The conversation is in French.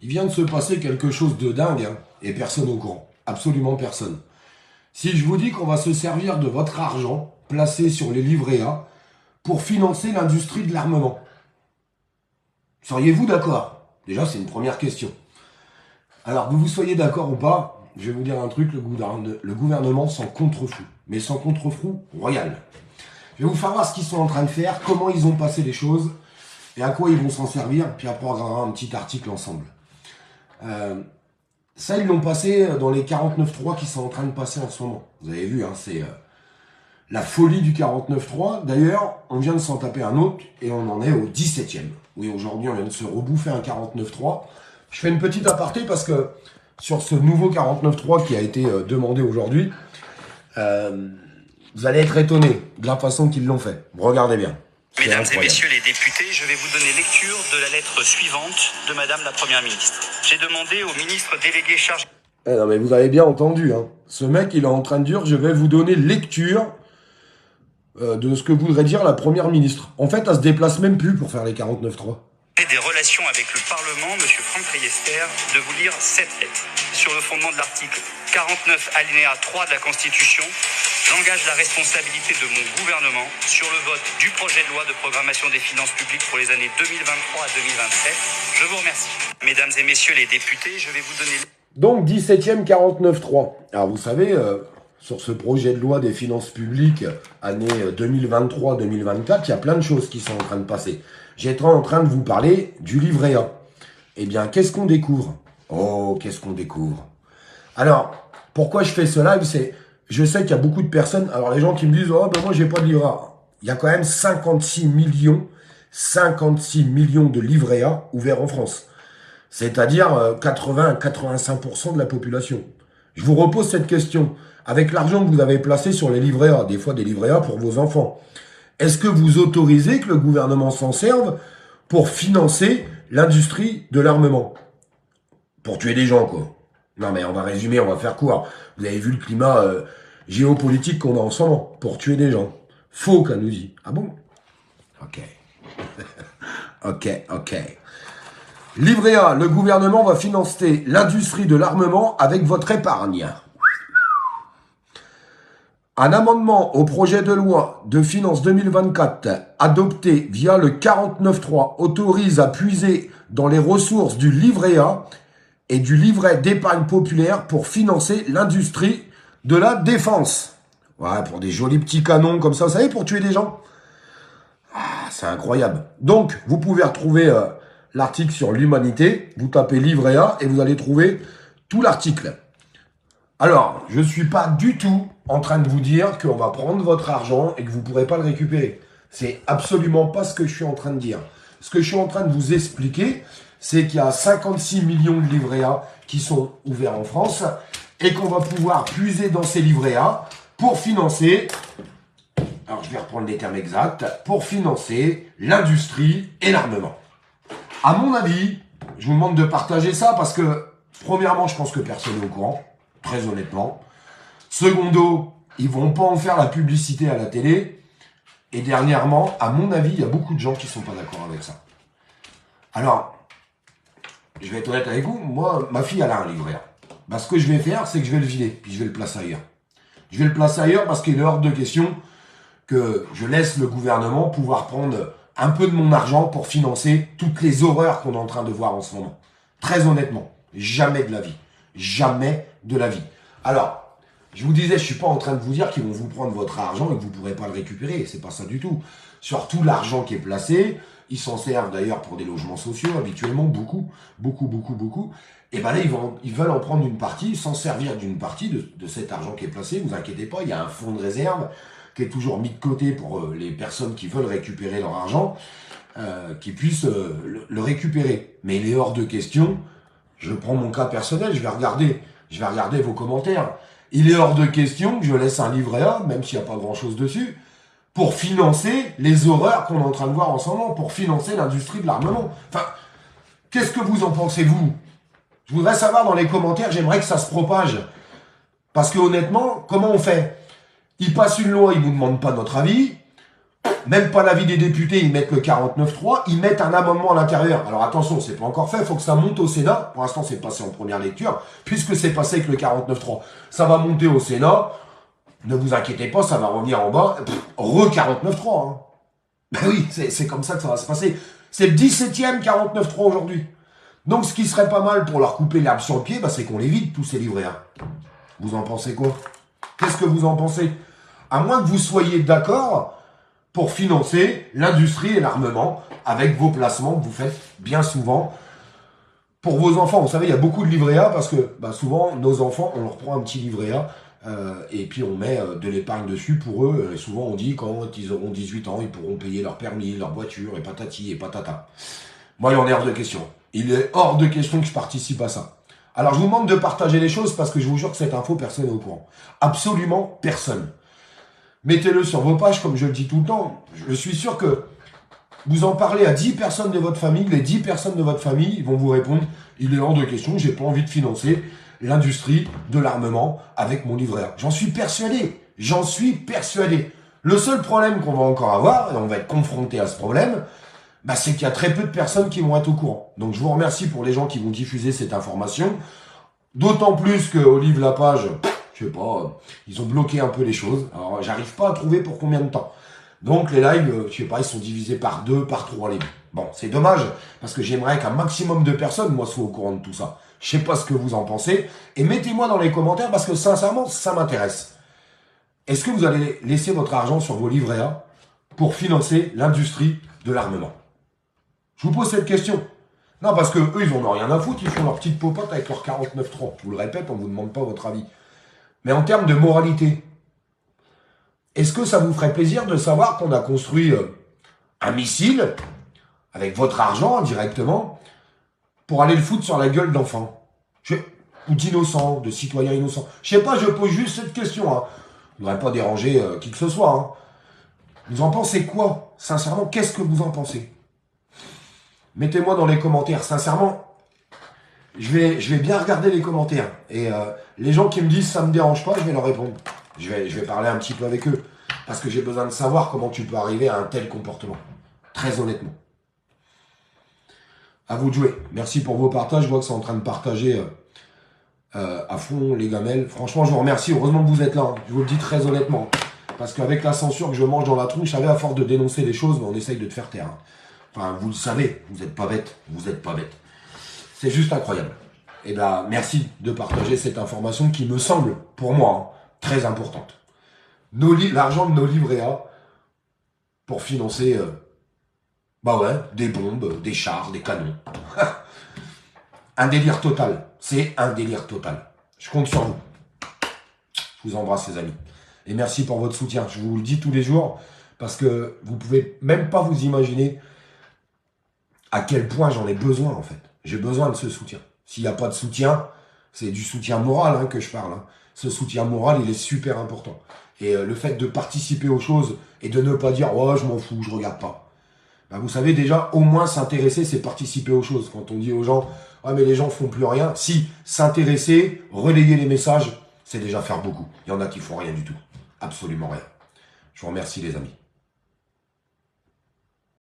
Il vient de se passer quelque chose de dingue, hein, et personne au courant. Absolument personne. Si je vous dis qu'on va se servir de votre argent placé sur les livrets A pour financer l'industrie de l'armement, seriez-vous d'accord? Déjà, c'est une première question. Alors, que vous soyez d'accord ou pas, je vais vous dire un truc, le gouvernement s'en contrefout. Mais s'en contrefout royal. Je vais vous faire voir ce qu'ils sont en train de faire, comment ils ont passé les choses, et à quoi ils vont s'en servir, puis après on regardera un petit article ensemble. Ça, ils l'ont passé dans les 49.3 qui sont en train de passer en ce moment. Vous avez vu, hein, c'est la folie du 49.3. D'ailleurs, on vient de s'en taper un autre, et on en est au 17e. Oui, aujourd'hui, on vient de se rebouffer un 49.3. Je fais une petite aparté parce que sur ce nouveau 49.3 qui a été demandé aujourd'hui, vous allez être étonnés de la façon qu'ils l'ont fait. Regardez bien. Mesdames et messieurs les députés, je vais vous donner lecture de la lettre suivante de Madame la Première ministre. J'ai demandé au ministre délégué chargé... Non mais vous avez bien entendu, hein. Ce mec, il est en train de dire, je vais vous donner lecture de ce que voudrait dire la Première ministre. En fait, elle se déplace même plus pour faire les 49.3. des relations avec le Parlement, M. Franck Riester, de vous lire cette lettre. Sur le fondement de l'article 49 alinéa 3 de la Constitution, j'engage la responsabilité de mon gouvernement sur le vote du projet de loi de programmation des finances publiques pour les années 2023 à 2027. Je vous remercie. Mesdames et messieurs les députés, je vais vous donner... Donc 17e 49.3. Alors vous savez, sur ce projet de loi des finances publiques, année 2023-2024, il y a plein de choses qui sont en train de passer. J'étais en train de vous parler du livret A. Eh bien, qu'est-ce qu'on découvre? Oh, qu'est-ce qu'on découvre? Alors, pourquoi je fais ce live? C'est, je sais qu'il y a beaucoup de personnes, alors les gens qui me disent, oh ben moi j'ai pas de livret A. Il y a quand même 56 millions de livrets A ouverts en France. C'est-à-dire 80 à 85% de la population. Je vous repose cette question. Avec l'argent que vous avez placé sur les livrets A, des fois des livrets A pour vos enfants, est-ce que vous autorisez que le gouvernement s'en serve pour financer l'industrie de l'armement? Pour tuer des gens, quoi. Non, mais on va résumer, on va faire court. Vous avez vu le climat géopolitique qu'on a en ce moment. Pour tuer des gens. Faux, qu'elle nous dit. Ah bon? Ok. Ok. Livret A, le gouvernement va financer l'industrie de l'armement avec votre épargne. Un amendement au projet de loi de finances 2024 adopté via le 49.3 autorise à puiser dans les ressources du livret A et du livret d'épargne populaire pour financer l'industrie de la défense. Ouais, pour des jolis petits canons comme ça, vous savez, pour tuer des gens. Ah, c'est incroyable. Donc, vous pouvez retrouver l'article sur l'humanité, vous tapez livret A et vous allez trouver tout l'article. Alors, je ne suis pas du tout en train de vous dire qu'on va prendre votre argent et que vous ne pourrez pas le récupérer. C'est absolument pas ce que je suis en train de dire. Ce que je suis en train de vous expliquer, c'est qu'il y a 56 millions de livrets A qui sont ouverts en France et qu'on va pouvoir puiser dans ces livrets A pour financer, alors je vais reprendre les termes exacts, pour financer l'industrie et l'armement. À mon avis, je vous demande de partager ça parce que, premièrement, je pense que personne n'est au courant, très honnêtement. Secondo, ils vont pas en faire la publicité à la télé. Et dernièrement, à mon avis, il y a beaucoup de gens qui sont pas d'accord avec ça. Alors, je vais être honnête avec vous, moi, ma fille, elle a un livret A. Ben, ce que je vais faire, c'est que je vais le vider, puis je vais le placer ailleurs. Je vais le placer ailleurs parce qu'il est hors de question que je laisse le gouvernement pouvoir prendre un peu de mon argent pour financer toutes les horreurs qu'on est en train de voir en ce moment. Très honnêtement, jamais de la vie. Jamais de la vie. Alors, je vous disais, je suis pas en train de vous dire qu'ils vont vous prendre votre argent et que vous ne pourrez pas le récupérer. C'est pas ça du tout. Surtout l'argent qui est placé, ils s'en servent d'ailleurs pour des logements sociaux, habituellement, beaucoup. Et ben là, ils veulent en prendre une partie, s'en servir d'une partie de cet argent qui est placé. Vous inquiétez pas, il y a un fonds de réserve qui est toujours mis de côté pour les personnes qui veulent récupérer leur argent, qui puissent le récupérer. Mais il est hors de question, je prends mon cas personnel, je vais regarder vos commentaires. Il est hors de question que je laisse un livret A, même s'il n'y a pas grand-chose dessus, pour financer les horreurs qu'on est en train de voir en ce moment, pour financer l'industrie de l'armement. Enfin, qu'est-ce que vous en pensez, vous? Je voudrais savoir dans les commentaires, j'aimerais que ça se propage. Parce que honnêtement, comment on fait? Ils passent une loi, ils ne nous demandent pas notre avis. Même pas l'avis des députés, ils mettent le 49.3, ils mettent un amendement à l'intérieur. Alors attention, c'est pas encore fait, il faut que ça monte au Sénat. Pour l'instant, c'est passé en première lecture, puisque c'est passé avec le 49.3. Ça va monter au Sénat, ne vous inquiétez pas, ça va revenir en bas, re-49.3. Hein. Ben oui, c'est comme ça que ça va se passer. C'est le 17e 49.3 aujourd'hui. Donc ce qui serait pas mal pour leur couper l'herbe sur le pied, c'est qu'on les vide, tous ces livrets A. Vous en pensez quoi? Qu'est-ce que vous en pensez? À moins que vous soyez d'accord pour financer l'industrie et l'armement avec vos placements que vous faites bien souvent pour vos enfants. Vous savez, il y a beaucoup de livrets A parce que souvent, nos enfants, on leur prend un petit livret A et puis on met de l'épargne dessus pour eux. Et souvent, on dit quand ils auront 18 ans, ils pourront payer leur permis, leur voiture et patati et patata. Moi, il en est hors de question. Il est hors de question que je participe à ça. Alors, je vous demande de partager les choses parce que je vous jure que cette info, personne n'est au courant. Absolument personne. Mettez-le sur vos pages, comme je le dis tout le temps. Je suis sûr que vous en parlez à 10 personnes de votre famille, les 10 personnes de votre famille vont vous répondre « Il est hors de question, j'ai pas envie de financer l'industrie de l'armement avec mon livret A. » J'en suis persuadé, j'en suis persuadé. Le seul problème qu'on va encore avoir, et on va être confronté à ce problème, c'est qu'il y a très peu de personnes qui vont être au courant. Donc je vous remercie pour les gens qui vont diffuser cette information. D'autant plus qu'au livre La Page, je sais pas, ils ont bloqué un peu les choses. Alors j'arrive pas à trouver pour combien de temps. Donc les lives, je sais pas, ils sont divisés par 2, par 3 les vues. Bon, c'est dommage, parce que j'aimerais qu'un maximum de personnes, moi, soient au courant de tout ça. Je sais pas ce que vous en pensez. Et mettez-moi dans les commentaires, parce que sincèrement, ça m'intéresse. Est-ce que vous allez laisser votre argent sur vos livrets A pour financer l'industrie de l'armement? Je vous pose cette question. Non, parce que eux, ils en ont rien à foutre, ils font leur petite popote avec leur 49.3. Je vous le répète, on vous demande pas votre avis. Mais en termes de moralité, est-ce que ça vous ferait plaisir de savoir qu'on a construit un missile avec votre argent directement pour aller le foutre sur la gueule d'enfants ou d'innocents, de citoyens innocents? Je sais pas, je pose juste cette question. Hein. Je ne voudrais pas déranger qui que ce soit. Hein. Vous en pensez quoi? Sincèrement, qu'est-ce que vous en pensez? Mettez-moi dans les commentaires. Sincèrement, je vais bien regarder les commentaires. Et les gens qui me disent ça me dérange pas, je vais leur répondre. Je vais parler un petit peu avec eux. Parce que j'ai besoin de savoir comment tu peux arriver à un tel comportement. Très honnêtement. À vous de jouer. Merci pour vos partages. Je vois que c'est en train de partager à fond les gamelles. Franchement, je vous remercie. Heureusement que vous êtes là. Hein. Je vous le dis très honnêtement. Parce qu'avec la censure que je mange dans la tronche, je savais à force de dénoncer les choses, mais on essaye de te faire taire. Hein. Enfin, vous le savez. Vous n'êtes pas bête. Vous n'êtes pas bête. C'est juste incroyable. Et merci de partager cette information qui me semble, pour moi, très importante. L'argent de nos livrets A pour financer des bombes, des chars, des canons. Un délire total. C'est un délire total. Je compte sur vous. Je vous embrasse les amis. Et merci pour votre soutien. Je vous le dis tous les jours parce que vous pouvez même pas vous imaginer à quel point j'en ai besoin en fait. J'ai besoin de ce soutien. S'il n'y a pas de soutien, c'est du soutien moral que je parle. Hein. Ce soutien moral, il est super important. Et le fait de participer aux choses et de ne pas dire « Oh, je m'en fous, je regarde pas ». Vous savez déjà, au moins s'intéresser, c'est participer aux choses. Quand on dit aux gens « Ah, mais les gens font plus rien », si s'intéresser, relayer les messages, c'est déjà faire beaucoup. Il y en a qui font rien du tout. Absolument rien. Je vous remercie les amis.